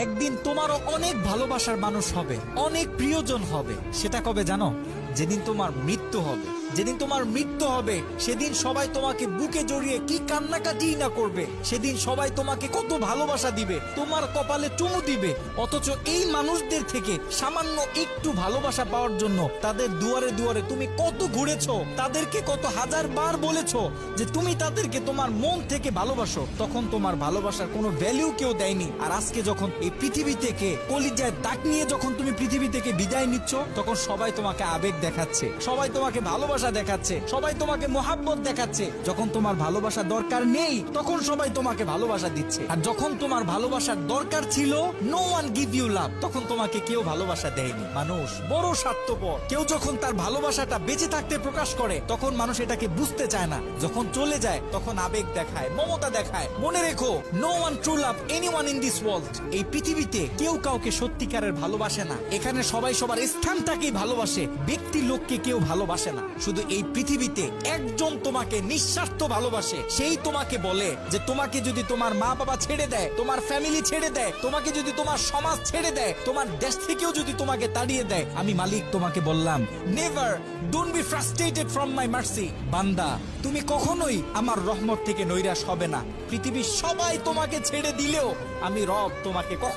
একদিন তোমারও অনেক ভালোবাসার মানুষ হবে, অনেক প্রিয়জন হবে। সেটা কবে জানো? যেদিন তোমার মৃত্যু হবে। যেদিন তোমার মৃত্যু হবে সেদিন সবাই তোমাকে বুকে জড়িয়ে কি কান্নাকাটি না করবে। সেদিন সবাই তোমাকে কত ভালোবাসা দিবে, তোমার কপালে চুমু দিবে। অথচ এই মানুষদের থেকে সামান্য একটু ভালোবাসা পাওয়ার জন্য তাদের দুয়ারে দুয়ারে তুমি কত ঘুরেছো, তাদেরকে কত হাজার বার বলেছো যে তুমি তাদেরকে তোমার মন থেকে ভালোবাসো। তখন তোমার ভালোবাসার কোনো ভ্যালু কেউ দেয়নি। আর আজকে যখন এই পৃথিবী থেকে কলিজায় দাগ নিয়ে যখন তুমি পৃথিবী থেকে বিদায় নিচ্ছ, তখন সবাই তোমাকে আবেগ দেখাচ্ছে, সবাই তোমাকে ভালোবাসা দেখাচ্ছে, সবাই তোমাকে মোহাব্বত দেখাচ্ছে। যখন তোমার ভালোবাসা দরকার নেই তখন সবাই তোমাকে ভালোবাসা দিচ্ছে। আর যখন তোমার ভালোবাসার দরকার ছিল, no one give you love, তখন তোমাকে কেউ ভালোবাসা দেয়নি। মানুষ বড় স্বার্থপর। কেউ যখন তার ভালোবাসাটা বেঁচে থাকতে প্রকাশ করে তখন মানুষ এটাকে বুঝতে চায় না। যখন চলে যায় তখন আবেগ দেখায়, মমতা দেখায়। মনে রেখো, no one true love anyone in this world. এই পৃথিবীতে কেউ কাউকে সত্যিকারের ভালোবাসে না। এখানে সবাই সবার স্থানটাকেই ভালোবাসে, ব্যক্তি লোককে কেউ ভালোবাসে না। শুধু এই পৃথিবীতে একজন তোমাকে নিঃস্বার্থ ভালোবাসে। সেই তোমাকে বলে যে তোমাকে যদি তোমার মা বাবা ছেড়ে দেয়, তোমার ফ্যামিলি ছেড়ে দেয়, তোমাকে যদি তোমার সমাজ ছেড়ে দেয়, তোমার দেশ থেকেও যদি তোমাকে তাড়িয়ে দেয়, আমি মালিক তোমাকে বললাম, never, don't be frustrated from my mercy. বান্দা, তুমি কখনোই আমার রহমত থেকে নৈরাশ হবে না। পৃথিবীর সবাই তোমাকে ছেড়ে দিলেও আমি রব তোমাকে কখনো